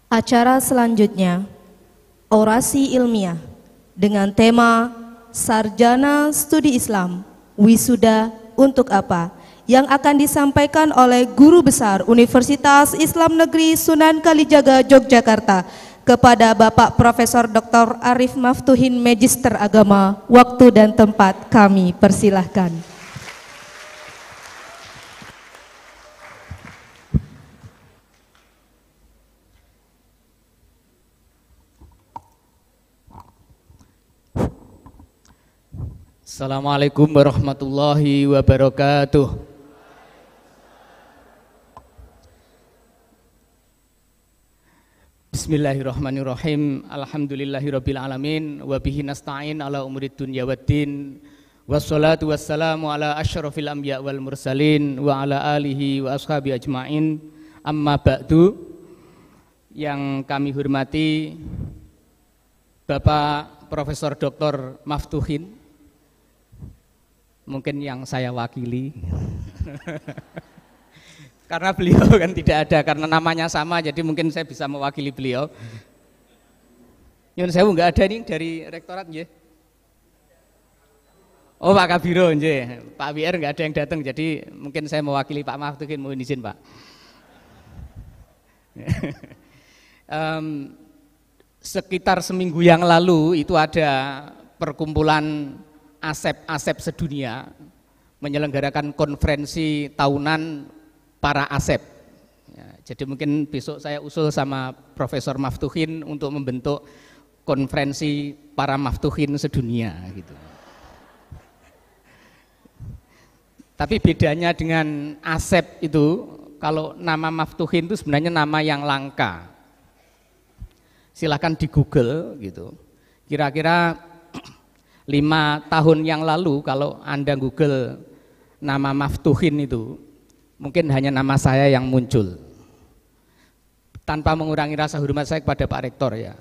Acara selanjutnya, orasi ilmiah dengan tema Sarjana Studi Islam, Wisuda untuk apa? Yang akan disampaikan oleh Guru Besar Universitas Islam Negeri Sunan Kalijaga, Yogyakarta, kepada Bapak Profesor Dr. Arif Maftuhin, Magister Agama. Waktu dan tempat kami persilahkan. Assalamualaikum warahmatullahi wabarakatuh. Bismillahirrahmanirrahim. Alhamdulillahirabbil alamin wa bihi nasta'in ala umurid dunya waddin. Wassalatu wassalamu ala asyrafil anbiya wal mursalin wa ala alihi wa ashabi ajmain. Amma ba'du. Yang kami hormati Bapak Profesor Dr. Maftuhin, mungkin yang saya wakili karena beliau kan tidak ada, karena namanya sama, jadi mungkin saya bisa mewakili beliau. Nyun sewu nggak ada nih dari rektorat nggih. Oh, Pak Kabiro nggih, Pak WR nggak ada yang datang, jadi mungkin saya mewakili Pak Maftuhin, mohon izin Pak. Sekitar seminggu yang lalu itu ada perkumpulan Asep sedunia menyelenggarakan konferensi tahunan para Asep. Ya, jadi mungkin besok saya usul sama Profesor Maftuhin untuk membentuk konferensi para Maftuhin sedunia gitu. Tapi bedanya dengan Asep itu, kalau nama Maftuhin itu sebenarnya nama yang langka. Silakan di Google gitu. Kira-kira 5 tahun yang lalu kalau Anda Google nama Maftuhin itu, mungkin hanya nama saya yang muncul. Tanpa mengurangi rasa hormat saya kepada Pak Rektor ya.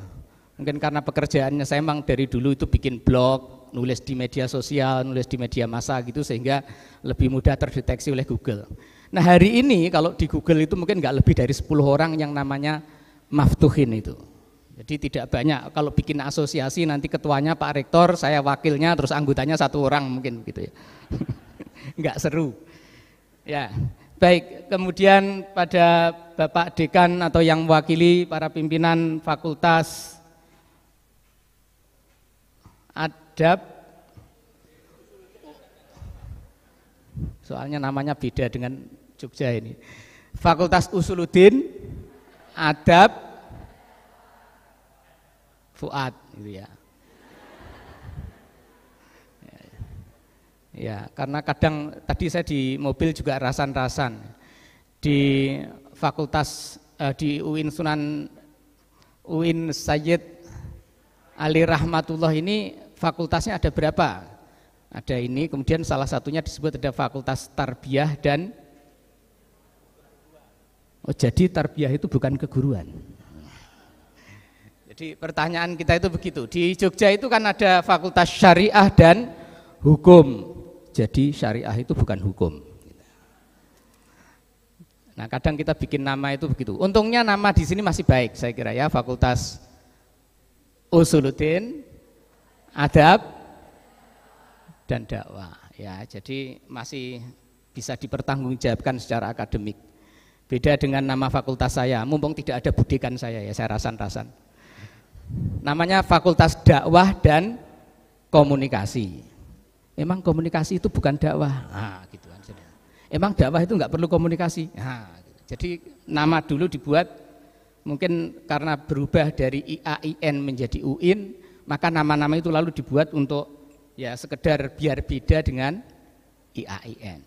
Mungkin karena pekerjaannya saya memang dari dulu itu bikin blog, nulis di media sosial, nulis di media massa gitu, sehingga lebih mudah terdeteksi oleh Google. Nah hari ini kalau di Google itu mungkin nggak lebih dari 10 orang yang namanya Maftuhin itu. Jadi tidak banyak, kalau bikin asosiasi nanti ketuanya Pak Rektor, saya wakilnya, terus anggotanya 1 orang mungkin gitu ya. Enggak seru. Ya, baik. Kemudian pada Bapak Dekan atau yang mewakili para pimpinan Fakultas Adab, soalnya namanya beda dengan Jogja ini. Fakultas Usuluddin, Adab, Fuad gitu ya. Ya, karena kadang tadi saya di mobil juga rasan-rasan di fakultas di UIN Sayyid Ali Rahmatullah ini fakultasnya ada berapa? Ada ini, kemudian salah satunya disebut ada Fakultas Tarbiyah dan jadi tarbiyah itu bukan keguruan. Jadi pertanyaan kita itu begitu. Di Jogja itu kan ada Fakultas Syariah dan Hukum. Jadi syariah itu bukan hukum. Nah, kadang kita bikin nama itu begitu. Untungnya nama di sini masih baik saya kira ya, Fakultas Usuluddin, Adab dan Dakwah. Ya, jadi masih bisa dipertanggungjawabkan secara akademik. Beda dengan nama fakultas saya, mumpung tidak ada budekan saya ya, saya rasan-rasan. Namanya Fakultas Dakwah dan Komunikasi. Emang komunikasi itu bukan dakwah? Nah, gitu kan. Emang dakwah itu nggak perlu komunikasi? Nah, gitu. Jadi nama dulu dibuat mungkin karena berubah dari IAIN menjadi UIN, maka nama-nama itu lalu dibuat untuk ya sekedar biar beda dengan IAIN.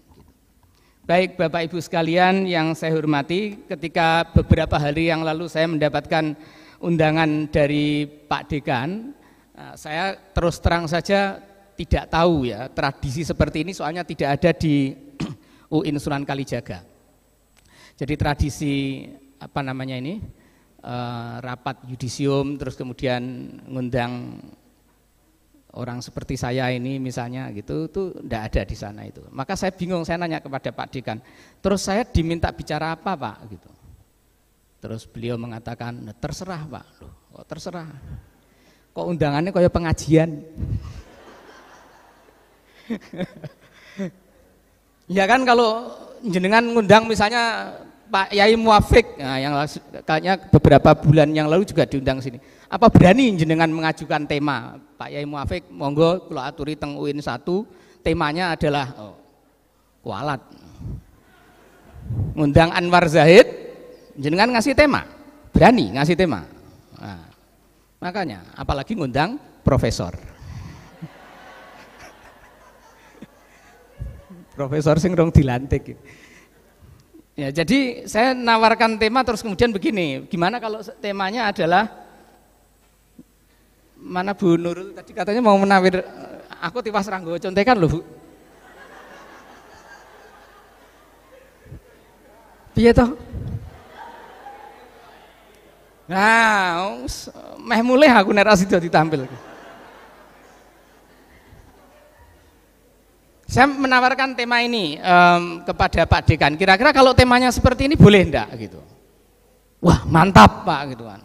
Baik Bapak Ibu sekalian yang saya hormati, ketika beberapa hari yang lalu saya mendapatkan undangan dari Pak Dekan, saya terus terang saja tidak tahu ya tradisi seperti ini, soalnya tidak ada di UIN Sunan Kalijaga. Jadi tradisi apa namanya ini rapat yudisium, terus kemudian ngundang orang seperti saya ini misalnya gitu, itu tidak ada di sana itu. Maka saya bingung, saya nanya kepada Pak Dekan, terus saya diminta bicara apa Pak gitu. Terus beliau mengatakan, terserah Pak. Loh, kok terserah? Kok undangannya kayak pengajian? Ya kan kalau jenengan ngundang misalnya Pak Yai Muafik, nah yang kayaknya beberapa bulan yang lalu juga diundang sini. Apa berani jenengan mengajukan tema Pak Yai Muafik, monggo kula aturi teng UIN 1, temanya adalah kualat. Ngundang Anwar Zahid, jenengan ngasih tema, berani ngasih tema. Nah, makanya apalagi ngundang profesor. Profesor sing rong dilantik. Ya, jadi saya nawarkan tema terus kemudian begini, gimana kalau temanya adalah mana Bu Nurul tadi katanya mau menawir, aku tiwas ranggo contekan loh Bu. Piye toh? Nah, meh mulai aku nek ra sida ditampil. Saya menawarkan tema ini kepada Pak Dekan. Kira-kira kalau temanya seperti ini boleh enggak gitu? Wah mantap Pak gitu kan.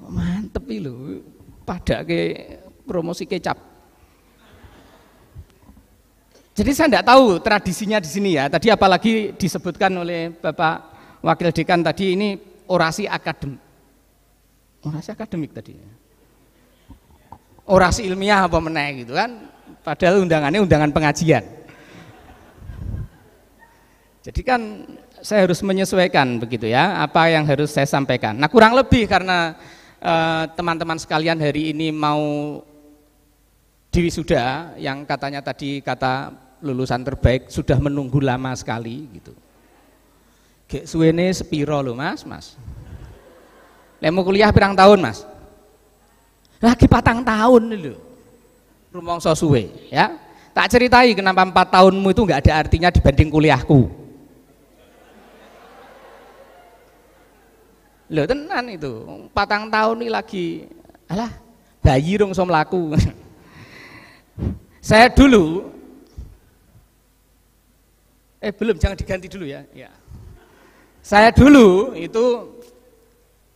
Mantep lho, pada ke promosi kecap. Jadi saya enggak tahu tradisinya di sini ya. Tadi apalagi disebutkan oleh Bapak Wakil Dekan tadi ini orasi akademik. Orasi akademik tadi. Orasi ilmiah apa meneh gitu kan? Padahal undangannya undangan pengajian. Jadi kan saya harus menyesuaikan begitu ya, apa yang harus saya sampaikan. Nah kurang lebih karena teman-teman sekalian hari ini mau diwisuda, yang katanya tadi kata lulusan terbaik sudah menunggu lama sekali gitu. Gek suwene sepiro lho mas. Lemu kuliah pirang tahun mas? Lagi 4 tahun lho. Rumangsa suwe ya. Tak ceritai kenapa 4 tahunmu itu nggak ada artinya dibanding kuliahku. Loh tenan itu 4 tahun ini lagi alah bayi dong so melaku. Saya dulu belum, jangan diganti dulu ya. Saya dulu itu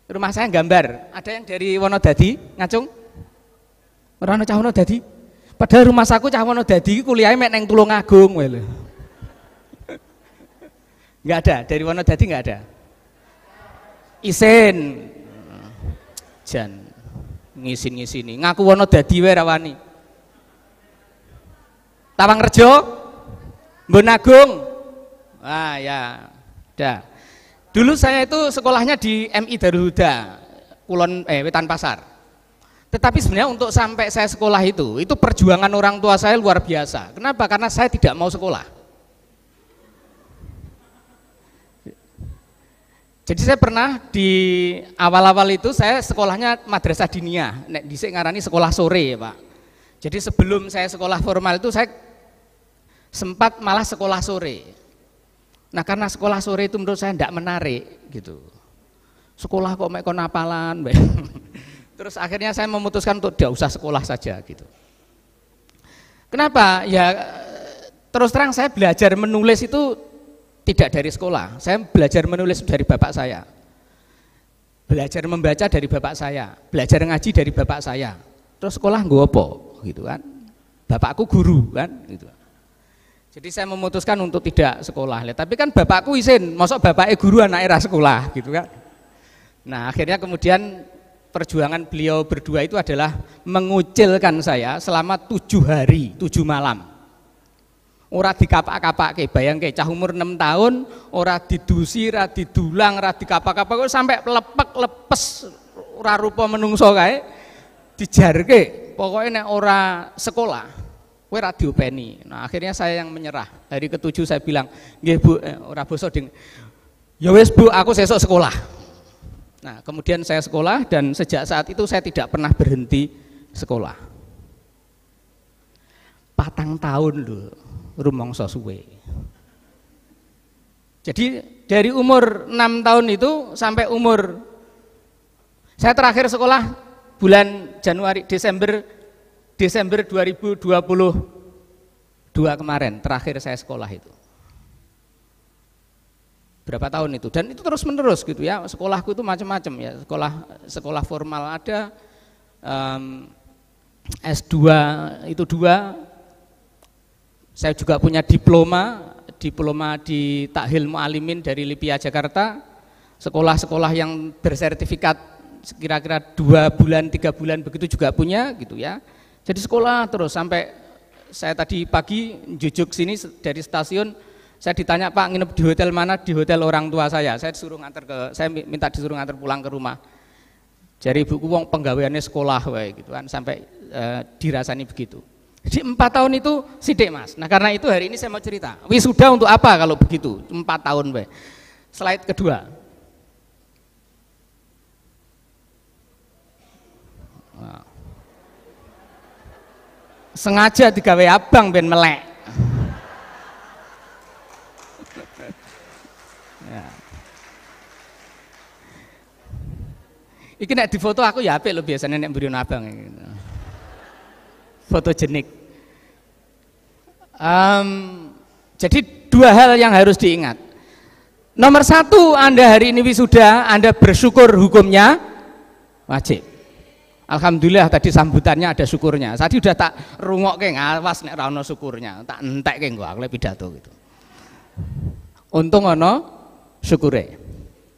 rumah saya gambar, ada yang dari Wonodadi ngacung orang cah Wonodadi. Padahal rumah saku cah Wonodadi kuliahnya mek neng Tulungagung wae lho. Enggak ada, dari Wonodadi enggak ada. Isin. Jan ngisin-ngisini, ngaku Wonodadi wae ra wani. Tawangrejo, Mbon Agung. Ah ya, dah. Dulu saya itu sekolahnya di MI Darul Huda, Kulon Wetan Pasar. Tetapi sebenarnya untuk sampai saya sekolah itu perjuangan orang tua saya luar biasa. Kenapa? Karena saya tidak mau sekolah. Jadi saya pernah di awal-awal itu saya sekolahnya madrasah diniyah, nek dhisik ngarani sekolah sore ya Pak. Jadi sebelum saya sekolah formal itu saya sempat malah sekolah sore. Nah karena sekolah sore itu menurut saya tidak menarik gitu. Sekolah kok mek kon hafalan. Terus akhirnya saya memutuskan untuk tidak usah sekolah saja gitu. Kenapa? Ya terus terang saya belajar menulis itu tidak dari sekolah. Saya belajar menulis dari bapak saya. Belajar membaca dari bapak saya, belajar ngaji dari bapak saya. Terus sekolah nggo apa gitu kan. Bapakku guru kan gitu. Jadi saya memutuskan untuk tidak sekolah. Tapi kan bapakku izin, mosok bapaknya guru anaknya ra sekolah gitu kan. Nah, akhirnya kemudian perjuangan beliau berdua itu adalah mengucilkan saya selama 7 hari, 7 malam. Ora dikapak-kapake, bayangke cah umur 6 tahun, ora didusi, ora didulang, ora dikapak-kapak sampai lepek lepes ora rupa menungso kae dijarke. Pokoknya nek ora sekolah, kowe ora diopeni. Nah, akhirnya saya yang menyerah. Hari ke-7 saya bilang, "Nggih Bu, ora basa ding. Ya wis Bu, aku sesuk sekolah." Nah, kemudian saya sekolah dan sejak saat itu saya tidak pernah berhenti sekolah. 4 tahun loh, rumangsa suwe. Jadi dari umur 6 tahun itu sampai umur saya terakhir sekolah bulan Desember 2022 kemarin terakhir saya sekolah itu. berapa tahun itu, dan itu terus menerus gitu ya. Sekolahku itu macam-macam ya, sekolah formal ada, S2 itu 2, saya juga punya diploma di Takhil Mu'alimin dari Lipia Jakarta, sekolah-sekolah yang bersertifikat kira-kira 2 bulan 3 bulan begitu juga punya gitu ya. Jadi sekolah terus sampai saya tadi pagi jujuk sini dari stasiun, saya ditanya, Pak nginep di hotel mana? Di hotel orang tua saya minta disuruh nganter pulang ke rumah. Jadi ibuku wong penggaweannya sekolah wae gitu kan, sampai dirasani begitu. Jadi 4 tahun itu sidik Mas. Nah karena itu hari ini saya mau cerita, wisuda untuk apa kalau begitu? 4 tahun wae. Slide kedua. Nah. Sengaja digawe abang ben melek. Ya. Iki nek difoto aku ya apik lho, biasanya nek mburiun abang. Fotogenik. Jadi 2 hal yang harus diingat. Nomor 1, Anda hari ini wisuda, Anda bersyukur hukumnya wajib. Alhamdulillah tadi sambutannya ada syukurnya. Tadi udah tak rungokke ngawas nek ora ono syukurnya, tak entekke engko aku pidato gitu. Untung ono syukure.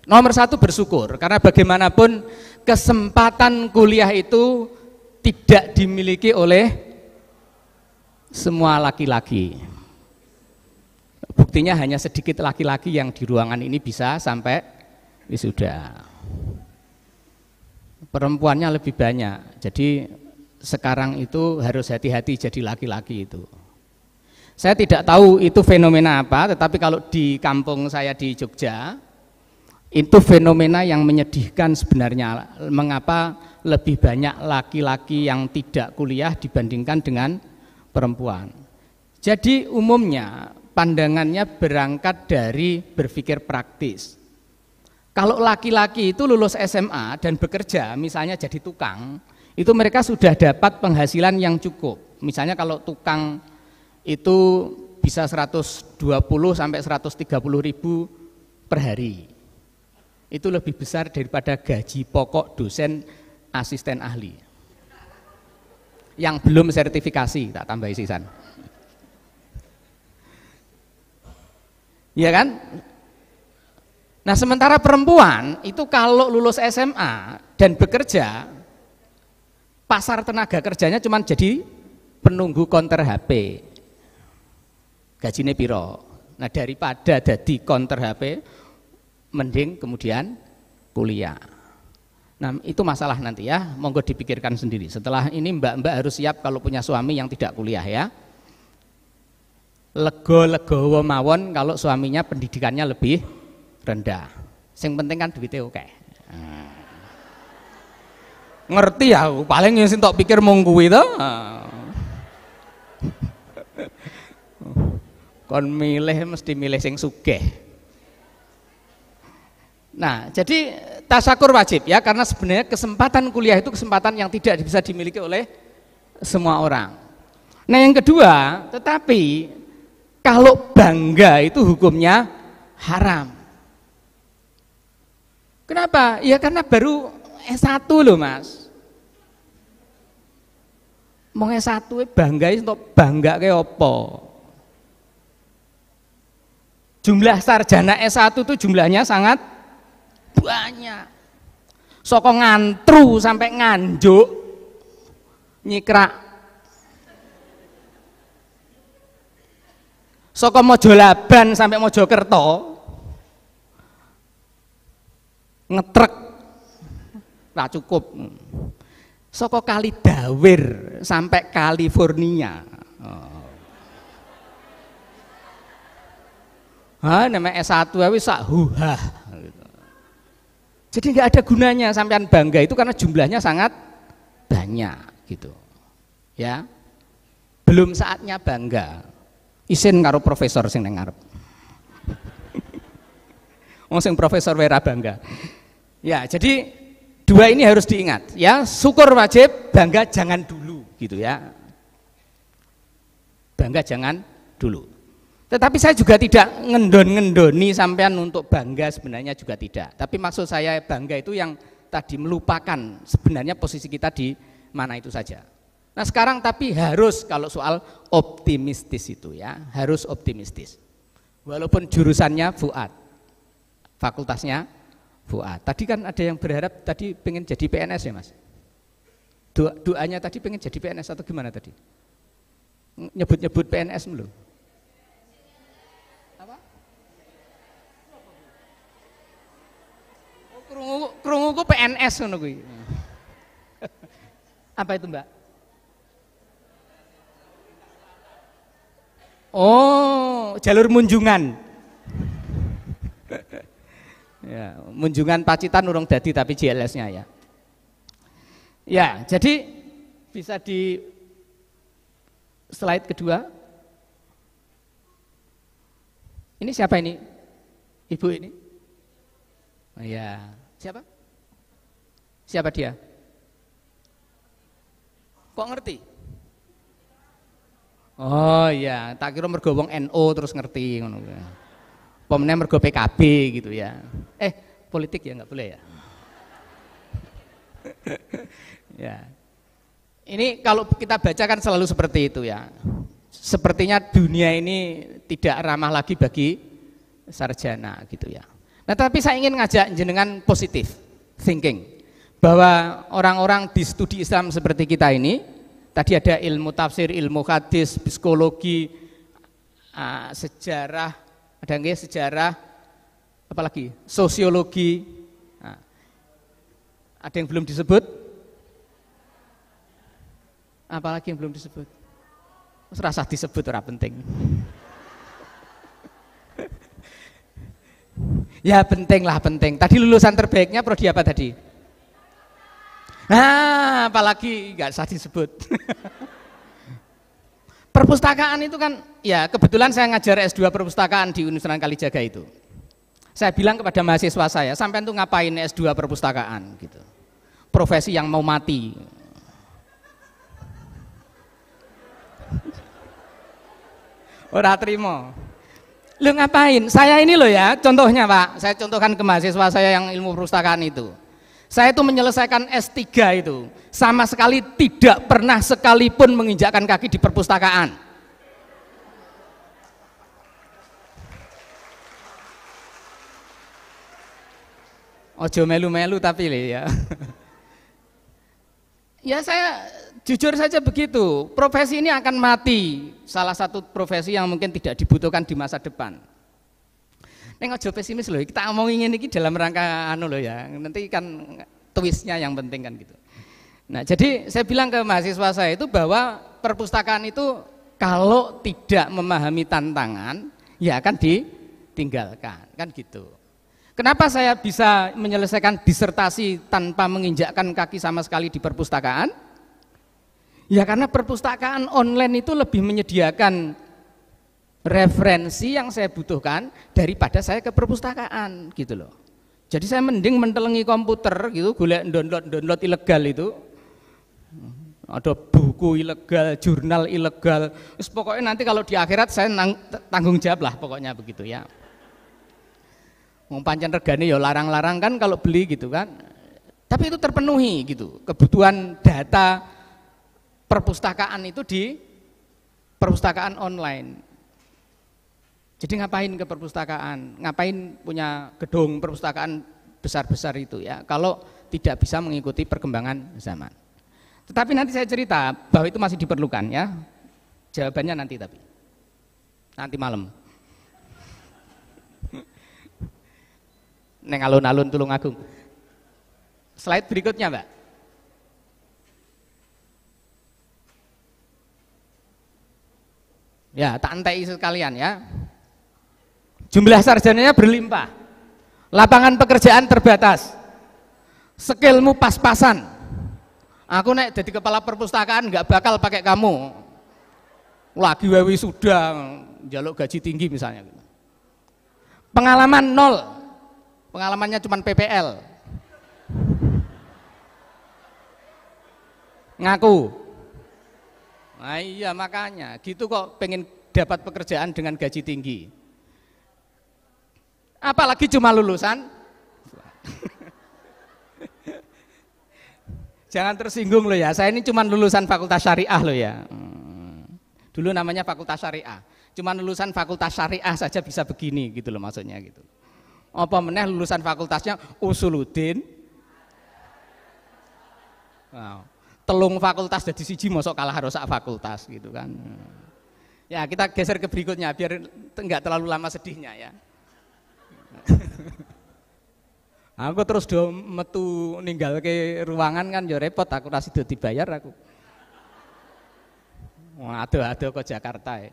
Nomor 1 bersyukur, karena bagaimanapun kesempatan kuliah itu tidak dimiliki oleh semua laki-laki. Buktinya hanya sedikit laki-laki yang di ruangan ini bisa sampai wisuda. Perempuannya lebih banyak, jadi sekarang itu harus hati-hati jadi laki-laki itu. Saya tidak tahu itu fenomena apa, tetapi kalau di kampung saya di Jogja, itu fenomena yang menyedihkan sebenarnya. Mengapa lebih banyak laki-laki yang tidak kuliah dibandingkan dengan perempuan? Jadi umumnya pandangannya berangkat dari berpikir praktis. Kalau laki-laki itu lulus SMA dan bekerja, misalnya jadi tukang, itu mereka sudah dapat penghasilan yang cukup. Misalnya kalau tukang itu bisa 120 sampai 130 ribu per hari. Itu lebih besar daripada gaji pokok dosen asisten ahli. Yang belum sertifikasi, tak tambahi sisan. Iya kan? Nah sementara perempuan itu kalau lulus SMA dan bekerja, pasar tenaga kerjanya cuma jadi penunggu konter HP, gajinya piro. Nah daripada jadi konter HP, mending kemudian kuliah. Nah itu masalah nanti ya, monggo dipikirkan sendiri. Setelah ini mbak-mbak harus siap kalau punya suami yang tidak kuliah ya. Lego-legowo mawon kalau suaminya pendidikannya lebih rendah. Sing penting kan duitnya oke. Ngerti ya, paling yang tok pikir mung kuwi to. Kon milih mesti milih sing sugih. Nah, jadi tasyakur wajib ya, karena sebenarnya kesempatan kuliah itu kesempatan yang tidak bisa dimiliki oleh semua orang. Nah, yang kedua, tetapi kalau bangga itu hukumnya haram. Kenapa? Ya karena baru S1 loh Mas. Mau S1 bangga untuk bangga kayak apa? Jumlah sarjana S1 itu jumlahnya sangat banyak. Soko ngantru sampai nganjuk nyikrak. Soko Mojolaban sampai Mojokerto ngetrek tak cukup. Soko Kalidawir sampai California. Namanya S1 wis sak huhah. Jadi nggak ada gunanya sampean bangga itu karena jumlahnya sangat banyak gitu. Ya. Belum saatnya bangga. Isin karo profesor sing nang ngarep. Wong sing profesor wera bangga. Ya, jadi 2 ini harus diingat ya, syukur wajib, bangga jangan dulu gitu ya. Bangga jangan dulu. Tetapi saya juga tidak ngendon-ngendoni sampean untuk bangga, sebenarnya juga tidak. Tapi maksud saya bangga itu yang tadi melupakan sebenarnya posisi kita di mana itu saja. Nah sekarang tapi harus kalau soal optimistis itu ya, harus optimistis. Walaupun jurusannya Fuad, fakultasnya Fuad. Tadi kan ada yang berharap tadi pengen jadi PNS ya Mas? Doanya tadi pengen jadi PNS atau gimana tadi? Nyebut-nyebut PNS dulu. Krungu ku PNS ngono kuwi. Apa itu, Mbak? Oh, jalur Munjungan. Ya, Munjungan Pacitan urung dadi tapi JLS-nya ya. Ya, jadi bisa di slide kedua. Ini siapa ini? Ibu ini? Oh, ya. Siapa? Siapa dia? Kok ngerti? Oh iya, tak kira mergo wong NU terus ngerti ngono. Pemene mergo PKB gitu ya. Politik ya nggak boleh ya. Ya. Ini kalau kita baca kan selalu seperti itu ya. Sepertinya dunia ini tidak ramah lagi bagi sarjana gitu ya. Nah tapi saya ingin ngajak jenengan positif thinking bahwa orang-orang di studi Islam seperti kita ini, tadi ada ilmu tafsir, ilmu hadis, psikologi, sejarah, ada nggak sejarah, apalagi sosiologi, ada yang belum disebut, apalagi yang belum disebut, serasa disebut ora penting. Ya penting lah penting. Tadi lulusan terbaiknya prodi apa tadi? Apalagi nggak usah disebut. Perpustakaan itu kan, ya kebetulan saya ngajar S2 perpustakaan di Universitas Kalijaga itu. Saya bilang kepada mahasiswa saya, sampean tuh ngapain S2 perpustakaan gitu. Profesi yang mau mati. Ora trimo. Lu ngapain? Saya ini loh ya, contohnya Pak, saya contohkan ke mahasiswa saya yang ilmu perpustakaan itu. Saya itu menyelesaikan S3 itu, sama sekali tidak pernah sekalipun menginjakkan kaki di perpustakaan. Ojo melu-melu tapi ya. Ya saya jujur saja begitu, profesi ini akan mati, salah satu profesi yang mungkin tidak dibutuhkan di masa depan. Neng ojo pesimis loh, kita ngomongin ini dalam rangka anu loh ya, nanti kan twistnya yang penting kan gitu. Nah jadi saya bilang ke mahasiswa saya itu bahwa perpustakaan itu kalau tidak memahami tantangan, ya akan ditinggalkan, kan gitu. Kenapa saya bisa menyelesaikan disertasi tanpa menginjakkan kaki sama sekali di perpustakaan? Ya karena perpustakaan online itu lebih menyediakan referensi yang saya butuhkan daripada saya ke perpustakaan gitu loh. Jadi saya mending mentelengi komputer gitu, golek download ilegal itu. Ada buku ilegal, jurnal ilegal. Terus pokoknya nanti kalau di akhirat saya tanggung jawab lah pokoknya begitu ya. Wong pancen regane ya larang-larang kan kalau beli gitu kan. Tapi itu terpenuhi gitu. Kebutuhan data perpustakaan itu di perpustakaan online. Jadi ngapain ke perpustakaan? Ngapain punya gedung perpustakaan besar-besar itu ya? Kalau tidak bisa mengikuti perkembangan zaman. Tetapi nanti saya cerita bahwa itu masih diperlukan ya. Jawabannya nanti tapi. Nanti malam. Neng alun-alun Tulungagung. Slide berikutnya, Mbak. Ya, tak entai sekalian ya. Jumlah sarjananya berlimpah. Lapangan pekerjaan terbatas. Skillmu pas-pasan. Aku naik jadi kepala perpustakaan nggak bakal pakai kamu. Lagi wewi sudah jaluk gaji tinggi misalnya. Pengalaman nol. Pengalamannya cuma PPL. Ngaku. Nah iya makanya gitu kok pengen dapat pekerjaan dengan gaji tinggi. Apalagi cuma lulusan. Jangan tersinggung loh ya, saya ini cuma lulusan fakultas syariah loh ya. Dulu namanya fakultas syariah, cuma lulusan fakultas syariah saja bisa begini gitu loh maksudnya gitu. Apa meneh lulusan fakultasnya Usuluddin. Wow. Telung fakultas jadi siji mosok kalah rusak fakultas gitu kan. Ya kita geser ke berikutnya biar enggak terlalu lama sedihnya ya. Aku terus do metu ninggal ke ruangan kan ya repot, aku rasi do dibayar aku. Aduh kok Jakarta ya.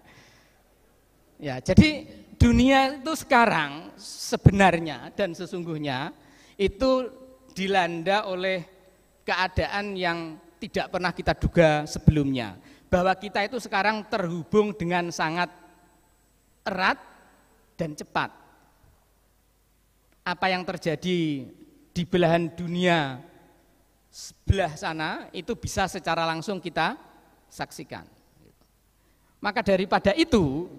Ya jadi dunia itu sekarang sebenarnya dan sesungguhnya itu dilanda oleh keadaan yang tidak pernah kita duga sebelumnya. Bahwa kita itu sekarang terhubung dengan sangat erat dan cepat. Apa yang terjadi di belahan dunia sebelah sana itu bisa secara langsung kita saksikan. Maka daripada itu,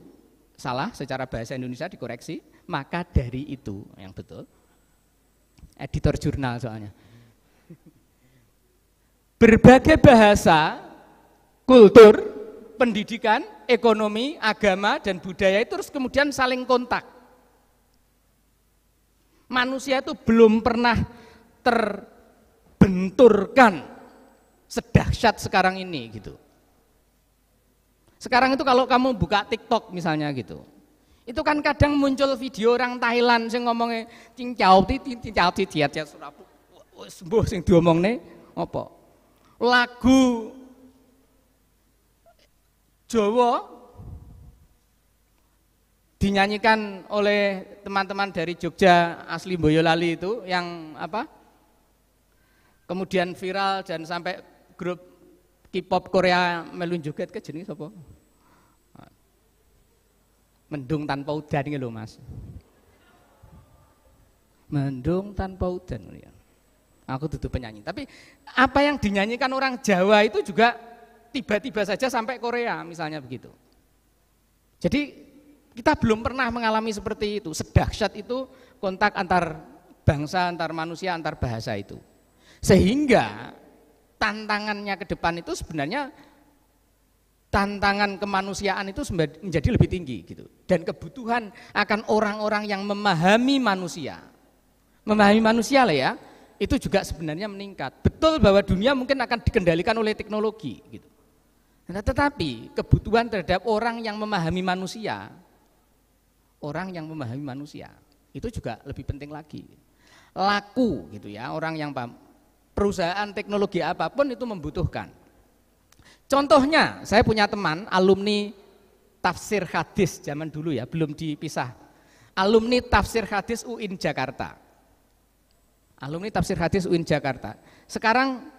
salah secara bahasa Indonesia dikoreksi, maka dari itu yang betul. Editor jurnal soalnya. Berbagai bahasa, kultur, pendidikan, ekonomi, agama, dan budaya itu terus kemudian saling kontak. Manusia itu belum pernah terbenturkan sedahsyat sekarang ini gitu. Sekarang itu kalau kamu buka TikTok misalnya gitu, itu kan kadang muncul video orang Thailand yang ngomongnya cincau ti diat ya surapu, sembuh sing diomongne apa? Lagu Jawa dinyanyikan oleh teman-teman dari Jogja asli Boyolali itu yang apa? Kemudian viral dan sampai grup K-pop Korea melu joget ke jenis apa? Mendung tanpa udan iki lho Mas. Mendung tanpa udan ya. Aku duduk penyanyi, tapi apa yang dinyanyikan orang Jawa itu juga tiba-tiba saja sampai Korea misalnya begitu. Jadi kita belum pernah mengalami seperti itu, sedahsyat itu kontak antar bangsa, antar manusia, antar bahasa itu. Sehingga tantangannya ke depan itu sebenarnya tantangan kemanusiaan itu menjadi lebih tinggi gitu. Dan kebutuhan akan orang-orang yang memahami manusia lah ya, itu juga sebenarnya meningkat. Betul bahwa dunia mungkin akan dikendalikan oleh teknologi gitu. Nah, tetapi kebutuhan terhadap orang yang memahami manusia itu juga lebih penting lagi. Laku gitu ya, orang yang paham. Perusahaan teknologi apapun itu membutuhkan. Contohnya, saya punya teman alumni tafsir hadis zaman dulu ya, belum dipisah. Alumni tafsir hadis UIN Jakarta. Alumni tafsir hadis UIN Jakarta. Sekarang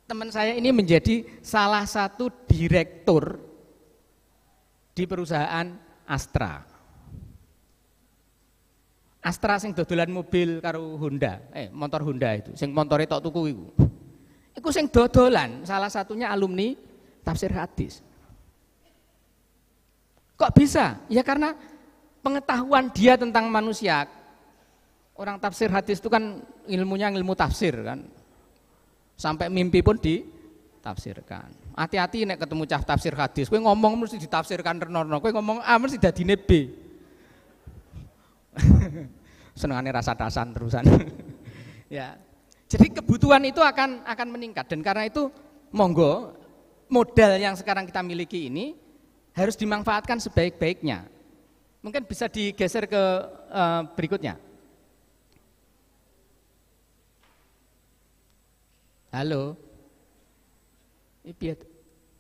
teman saya ini menjadi salah satu direktur di perusahaan Astra. Astra sing dodolan mobil karo Honda, motor Honda itu, sing montore tok tuku iku. Iku sing dodolan, salah satunya alumni tafsir hadis. Kok bisa? Ya karena pengetahuan dia tentang manusia. Orang tafsir hadis itu kan ilmunya ilmu tafsir kan. Sampai mimpi pun ditafsirkan. Hati-hati nek ketemu cah tafsir hadis, kowe ngomong mesti ditafsirkan renono, kowe ngomong A mesti dadine B. Senengane rasa dasan terusan. Ya. Jadi kebutuhan itu akan meningkat dan karena itu monggo modal yang sekarang kita miliki ini harus dimanfaatkan sebaik-baiknya. Mungkin bisa digeser ke berikutnya. Halo.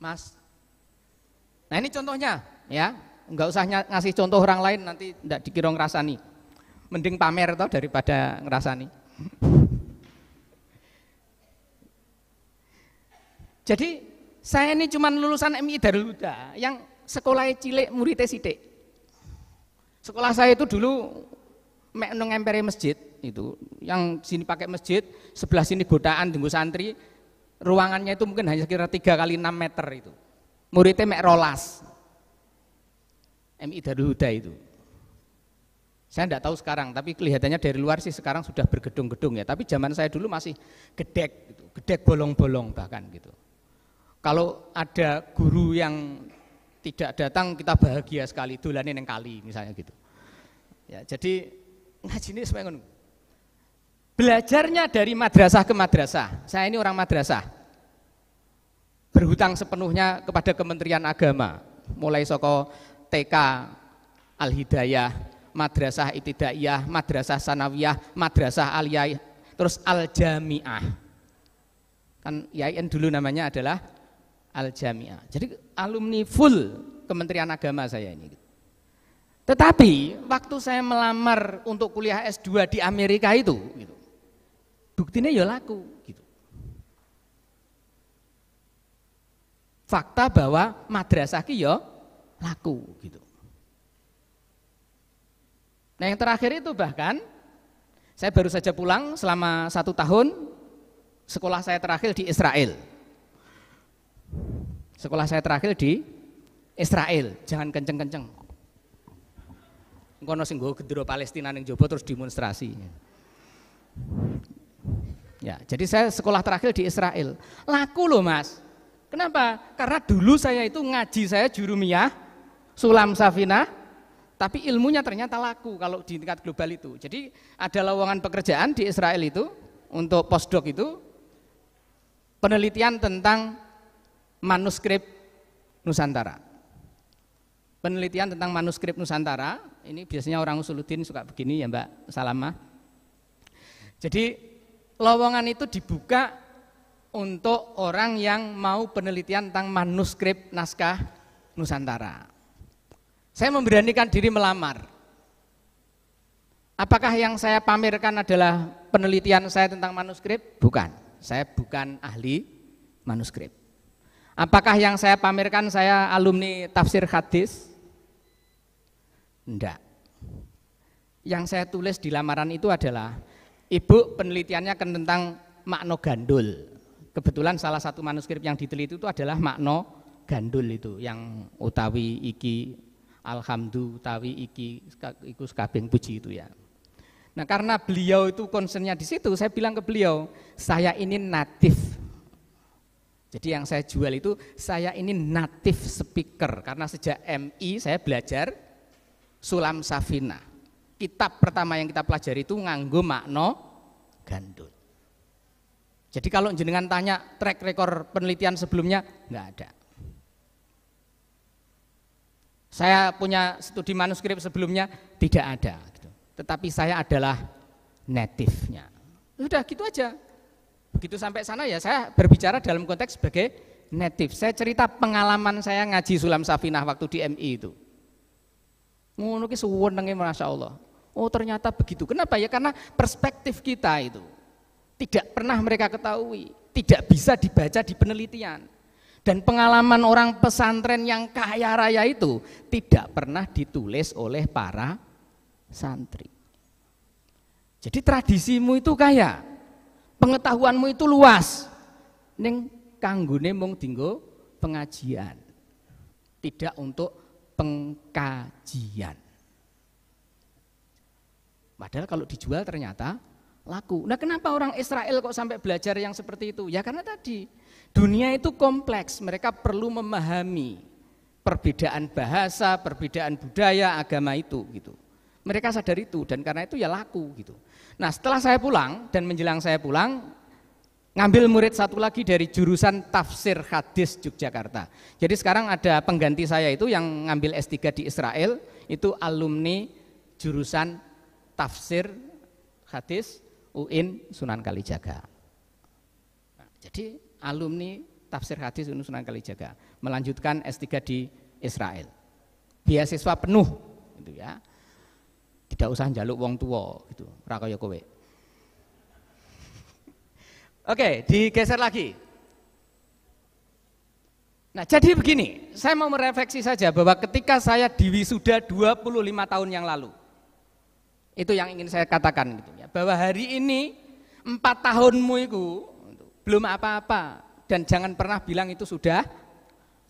Mas. Nah ini contohnya ya, enggak usah ngasih contoh orang lain nanti enggak dikira ngrasani. Mending pamer toh daripada ngrasani. Jadi saya ini cuma lulusan MI Darul Huda yang sekolahnya cilik muridnya sidik. Sekolah saya itu dulu mek nang empere masjid itu, yang sini pakai masjid, sebelah sini godaan denggo santri, ruangannya itu mungkin hanya sekira 3 kali 6 meter itu. Muridnya mek rolas. MI Darul Huda itu. Saya enggak tahu sekarang, tapi kelihatannya dari luar sih sekarang sudah bergedung-gedung ya. Tapi zaman saya dulu masih gedek, gitu. Gedek bolong-bolong bahkan gitu. Kalau ada guru yang tidak datang kita bahagia sekali, dolanin yang kali misalnya gitu. Ya, jadi ngaji ini supaya ngono. Belajarnya dari madrasah ke madrasah. Saya ini orang madrasah. Berhutang sepenuhnya kepada Kementerian Agama. Mulai soko TK Al-Hidayah, Madrasah Ibtidaiyah, Madrasah Sanawiyah, Madrasah Aliyah, terus Al-Jami'ah. Kan IAIN dulu namanya adalah Al-Jami'ah. Jadi alumni full Kementerian Agama saya ini. Tetapi waktu saya melamar untuk kuliah S2 di Amerika itu, gitu, buktinya ya laku. Gitu. Fakta bahwa madrasah ki ya laku. Gitu. Nah yang terakhir itu bahkan saya baru saja pulang selama 1 tahun, sekolah saya terakhir di Israel. Sekolah saya terakhir di Israel, jangan kenceng-kenceng. Kono sing nggo gendera Palestina ning jaba terus demonstrasi. Ya, jadi saya sekolah terakhir di Israel. Laku loh Mas. Kenapa? Karena dulu saya itu ngaji saya jurumiyah, sulam safinah, tapi ilmunya ternyata laku kalau di tingkat global itu. Jadi ada lowongan pekerjaan di Israel itu untuk postdoc itu penelitian tentang manuskrip Nusantara. Penelitian tentang manuskrip Nusantara, ini biasanya orang Usuluddin suka begini ya Mbak Salamah. Jadi lowongan itu dibuka untuk orang yang mau penelitian tentang manuskrip naskah Nusantara. Saya memberanikan diri melamar. Apakah yang saya pamerkan adalah penelitian saya tentang manuskrip? Bukan, saya bukan ahli manuskrip. Apakah yang saya pamerkan saya alumni tafsir hadis? Enggak. Yang saya tulis di lamaran itu adalah, Ibu penelitiannya kan tentang makna gandul. Kebetulan salah satu manuskrip yang diteliti itu adalah makna gandul itu, yang utawi iki alhamdulillah utawi iki iku kabeh puji itu ya. Nah karena beliau itu concernnya di situ, saya bilang ke beliau, saya ini natif. Jadi yang saya jual itu, saya ini native speaker, karena sejak MI saya belajar sulam safinah. Kitab pertama yang kita pelajari itu nganggo makna gandul. Jadi kalau jenengan tanya track record penelitian sebelumnya, nggak ada. Saya punya studi manuskrip sebelumnya, tidak ada. Gitu. Tetapi saya adalah native-nya. Udah gitu aja. Begitu sampai sana ya saya berbicara dalam konteks sebagai native. Saya cerita pengalaman saya ngaji sulam safinah waktu di MI itu. Ngono ki suwenenge Masya Allah. Oh ternyata begitu. Kenapa ya? Karena perspektif kita itu tidak pernah mereka ketahui, tidak bisa dibaca di penelitian. Dan pengalaman orang pesantren yang kaya raya itu tidak pernah ditulis oleh para santri. Jadi tradisimu itu kaya, pengetahuanmu itu luas, ning kanggone mung dinggo pengajian, tidak untuk pengkajian. Padahal kalau dijual ternyata laku. Nah kenapa orang Israel kok sampai belajar yang seperti itu? Ya karena tadi dunia itu kompleks, mereka perlu memahami perbedaan bahasa, perbedaan budaya, agama itu gitu. Mereka sadar itu dan karena itu ya laku gitu. Nah setelah saya pulang dan menjelang saya pulang, ngambil murid satu lagi dari jurusan tafsir hadis Yogyakarta. Jadi sekarang ada pengganti saya itu yang ngambil S3 di Israel, itu alumni jurusan tafsir hadis UIN Sunan Kalijaga. Nah, jadi alumni tafsir hadis UIN Sunan Kalijaga melanjutkan S3 di Israel. Beasiswa penuh gitu ya. Tidak usah njaluk wong tua gitu, ora kaya kowe. Oke, digeser lagi. Nah, jadi begini, saya mau merefleksi saja bahwa ketika saya diwisuda 25 tahun yang lalu, itu yang ingin saya katakan gitu ya, bahwa hari ini 4 tahunmu itu belum apa-apa dan jangan pernah bilang itu sudah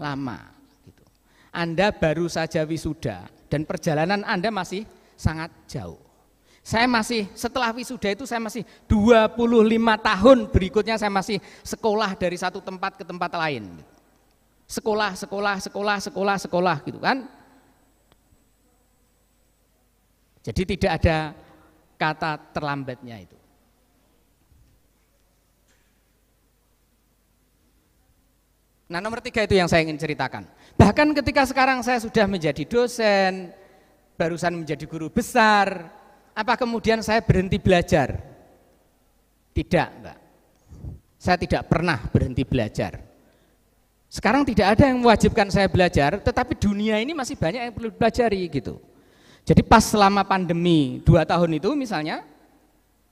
lama gitu. Anda baru saja wisuda Dan perjalanan Anda masih sangat jauh. Saya masih, setelah wisuda itu saya masih 25 tahun berikutnya saya masih sekolah dari satu tempat ke tempat lain. Sekolah gitu kan. Jadi tidak ada kata terlambatnya itu. Nah, nomor 3 itu yang saya ingin ceritakan. Bahkan ketika sekarang saya sudah menjadi dosen, barusan menjadi guru besar, apa kemudian saya berhenti belajar? Tidak, enggak. Saya tidak pernah berhenti belajar. Sekarang tidak ada yang mewajibkan saya belajar, tetapi dunia ini masih banyak yang perlu dipelajari gitu. Jadi pas selama pandemi 2 tahun itu misalnya,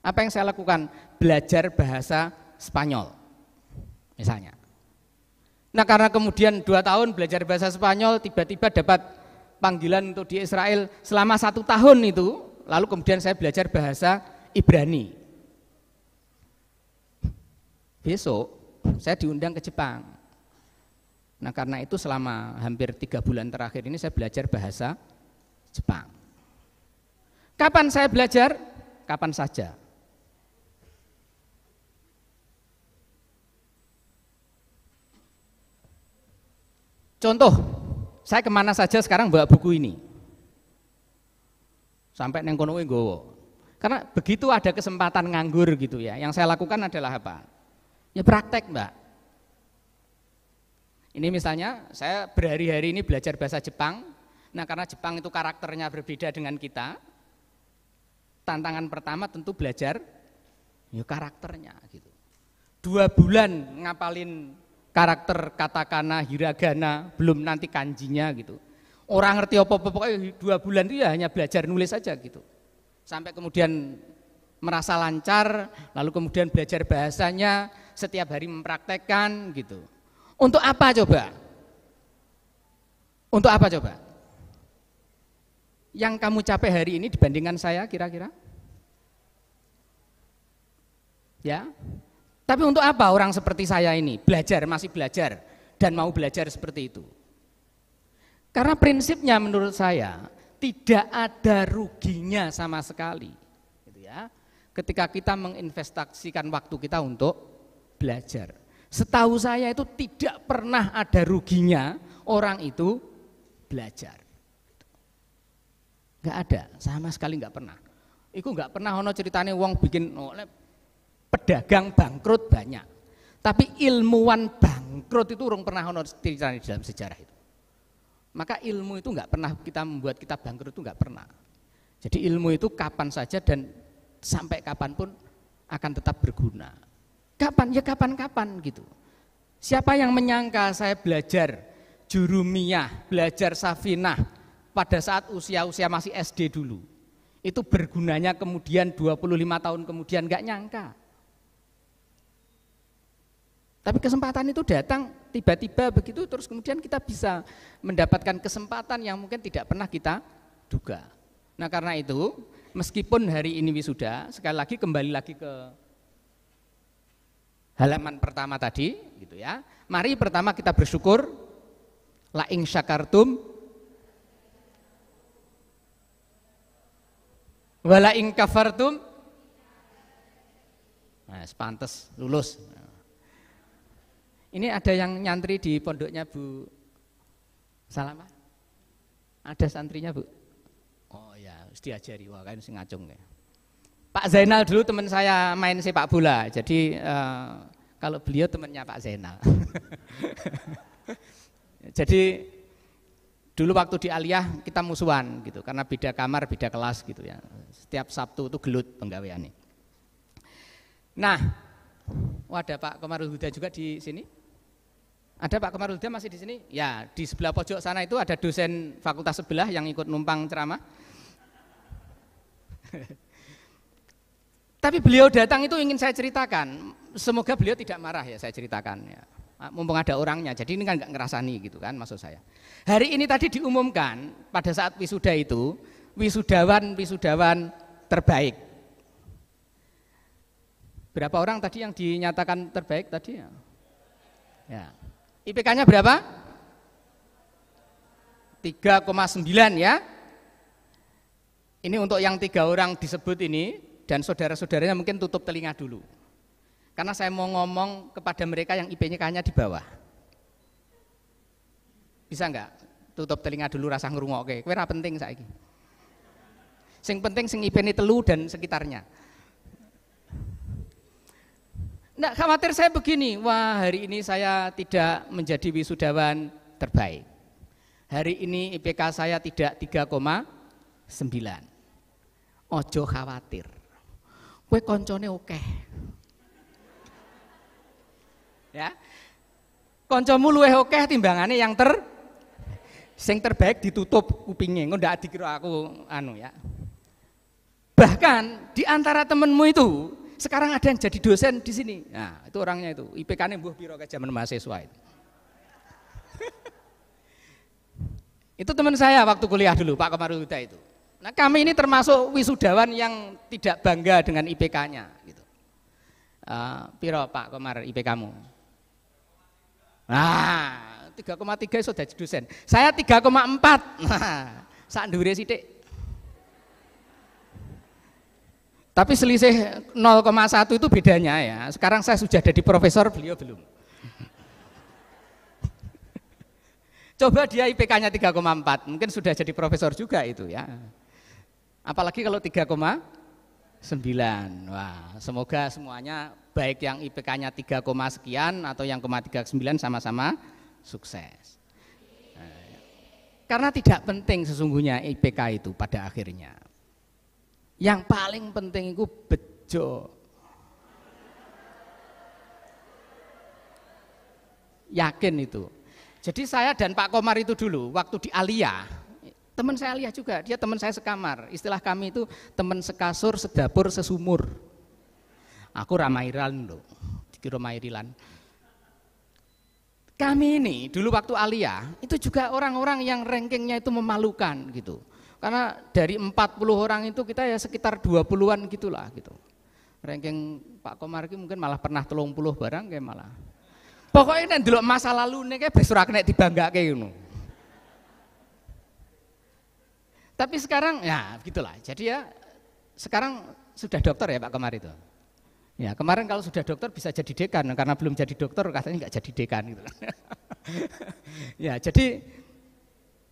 apa yang saya lakukan? Belajar bahasa Spanyol misalnya. Nah, karena kemudian 2 tahun belajar bahasa Spanyol, tiba-tiba dapat panggilan untuk di Israel selama 1 tahun itu, lalu kemudian saya belajar bahasa Ibrani. Besok saya diundang ke Jepang. Nah, karena itu selama hampir 3 bulan terakhir ini saya belajar bahasa Jepang. Kapan saya belajar? Kapan saja. Contoh, saya kemana saja sekarang bawa buku ini. Sampai neng kono nggowo. Karena begitu ada kesempatan nganggur gitu ya, yang saya lakukan adalah apa? Ya praktek, Mbak. Ini misalnya saya berhari-hari ini belajar bahasa Jepang. Nah, karena Jepang itu karakternya berbeda dengan kita. Tantangan pertama tentu belajar ya karakternya gitu. 2 bulan ngapalin karakter katakana, hiragana, belum nanti kanjinya gitu. Orang ngerti apa-apa, pokoknya 2 bulan itu ya hanya belajar nulis saja gitu. Sampai kemudian merasa lancar, lalu kemudian belajar bahasanya, setiap hari mempraktekkan gitu. Untuk apa coba? Untuk apa coba? Yang kamu capai hari ini dibandingkan saya kira-kira? Ya? Tapi untuk apa orang seperti saya ini belajar, masih belajar dan mau belajar seperti itu? Karena prinsipnya menurut saya tidak ada ruginya sama sekali, gitu ya. Ketika kita menginvestasikan waktu kita untuk belajar, setahu saya itu tidak pernah ada ruginya orang itu belajar. Enggak ada, sama sekali enggak pernah. Iku enggak pernah ono ceritane wong bikin pedagang bangkrut banyak, tapi ilmuwan bangkrut itu urung pernah ono ceritane dalam sejarah itu. Maka ilmu itu enggak pernah kita membuat kita bangkrut, itu enggak pernah. Jadi ilmu itu kapan saja dan sampai kapanpun akan tetap berguna. Kapan? Ya kapan-kapan gitu. Siapa yang menyangka saya belajar jurumiyah, belajar safinah pada saat usia-usia masih SD dulu. Itu bergunanya kemudian 25 tahun kemudian, enggak nyangka. Tapi kesempatan itu datang tiba-tiba begitu, terus kemudian kita bisa mendapatkan kesempatan yang mungkin tidak pernah kita duga. Nah, karena itu meskipun hari ini wisuda, sekali lagi kembali lagi ke halaman pertama tadi gitu ya. Mari pertama kita bersyukur, la ing syakartum wala ing kafartum. Nah, pantes lulus. Ini ada yang nyantri di pondoknya Bu Salamah? Ada santrinya, Bu? Oh ya, harus diajari. Wah, kan sing ngacung ya. Pak Zainal dulu teman saya main sepak bola. Jadi kalau beliau temannya Pak Zainal. Jadi dulu waktu di Aliyah kita musuhan gitu, karena beda kamar, beda kelas gitu ya. Setiap Sabtu itu gelut penggaweane. Nah, ada Pak Komarul Huda juga di sini. Ada Pak Komarul Huda masih di sini? Ya, di sebelah pojok sana itu ada dosen fakultas sebelah yang ikut numpang ceramah. Tapi beliau datang itu ingin saya ceritakan. Semoga beliau tidak marah ya saya ceritakan ya. Mumpung ada orangnya, jadi ini kan nggak ngerasani gitu kan maksud saya. Hari ini tadi diumumkan pada saat wisuda itu, wisudawan terbaik. Berapa orang tadi yang dinyatakan terbaik tadi ya? Ya. IPK-nya berapa? 3,9 ya. Ini untuk yang 3 orang disebut ini, dan saudara-saudaranya mungkin tutup telinga dulu. Karena saya mau ngomong kepada mereka yang IPK-nya di bawah. Bisa enggak? Tutup telinga dulu rasa ngrungokke. Kowe ora penting saiki. Sing penting sing IP-ne 3 dan sekitarnya. Nggak khawatir saya begini, wah hari ini saya tidak menjadi wisudawan terbaik. Hari ini IPK saya tidak 3,9. Ojo khawatir. Kowe koncone akeh. Ya. Kancamu luwih akeh timbangane yang sing terbaik ditutup kupingnya, engko ndak dikira aku anu ya. Bahkan di antara temenmu itu sekarang ada yang jadi dosen di sini. Nah, itu orangnya itu, IPK-nya mbuh piro ke zaman mahasiswa itu. Itu teman saya waktu kuliah dulu, Pak Komarul Huda itu. Nah, kami ini termasuk wisudawan yang tidak bangga dengan IPK-nya gitu. Piro Pak Komar IPK-mu? Nah, 3,3 sudah jadi dosen. Saya 3,4. Nah, sak ndure sithik. Tapi selisih 0,1 itu bedanya ya. Sekarang saya sudah jadi profesor, beliau belum. Coba dia IPK-nya 3,4, mungkin sudah jadi profesor juga itu ya. Apalagi kalau 3,9. Wah, semoga semuanya baik yang IPK-nya 3, sekian atau yang 0,39 sama-sama sukses. Karena tidak penting sesungguhnya IPK itu pada akhirnya. Yang paling penting itu bejo. Yakin itu. Jadi saya dan Pak Komar itu dulu waktu di Alia, teman saya Alia juga, dia teman saya sekamar. Istilah kami itu teman sekasur, sedapur, sesumur. Aku Ramairan loh, dikira Mairilan. Kami ini dulu waktu Alia itu juga orang-orang yang rankingnya itu memalukan gitu. Karena dari 40 orang itu kita ya sekitar 20-an gitulah gitu. Ranking Pak Komar itu mungkin malah pernah 30 barang kayak malah. Pokoknya nek ndelok masa lalu nih kayak besok ora kena dibanggake ngono. Tapi sekarang ya begitulah. Jadi ya sekarang sudah dokter ya Pak Komar itu. Ya kemarin kalau sudah dokter bisa jadi dekan, karena belum jadi dokter katanya nggak jadi dekan gitu. Ya jadi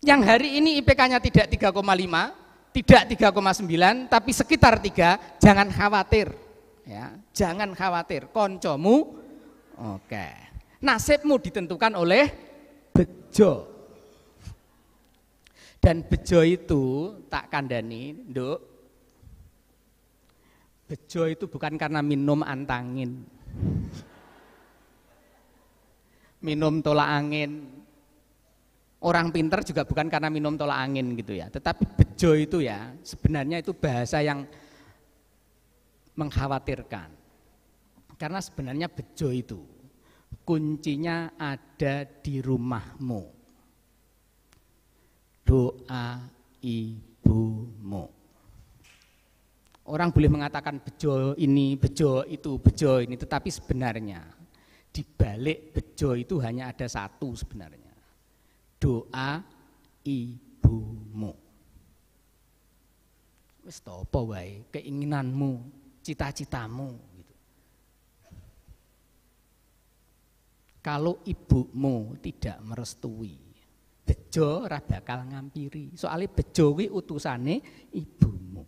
yang hari ini IPK-nya tidak 3,5, tidak 3,9, tapi sekitar 3, jangan khawatir. Ya, jangan khawatir. Koncomu, oke. Nasibmu ditentukan oleh bejo. Dan bejo itu tak kandani, Nduk. Bejo itu bukan karena minum antangin. Minum tolak angin. Orang pinter juga bukan karena minum tolak angin gitu ya. Tetapi bejo itu ya sebenarnya itu bahasa yang mengkhawatirkan. Karena sebenarnya bejo itu kuncinya ada di rumahmu. Doa ibumu. Orang boleh mengatakan bejo ini, bejo itu, bejo ini, tetapi sebenarnya di balik bejo itu hanya ada satu sebenarnya. Doa ibumu. Wis apa wae keinginanmu, cita-citamu gitu. Kalau ibumu tidak merestui, bejo ora bakal ngampiri. Soalnya bejo kuwi utusane ibumu.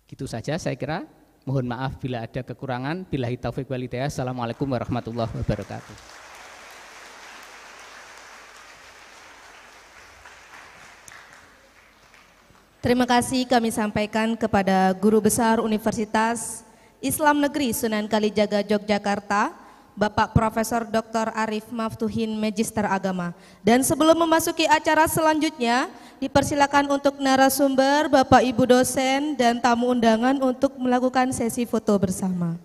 Gitu saja saya kira. Mohon maaf bila ada kekurangan. Billahi taufik wal hidayah. Assalamualaikum warahmatullahi wabarakatuh. Terima kasih kami sampaikan kepada Guru Besar Universitas Islam Negeri Sunan Kalijaga Yogyakarta, Bapak Profesor Dr. Arif Maftuhin, Magister Agama. Dan sebelum memasuki acara selanjutnya, dipersilakan untuk narasumber, Bapak Ibu dosen dan tamu undangan untuk melakukan sesi foto bersama.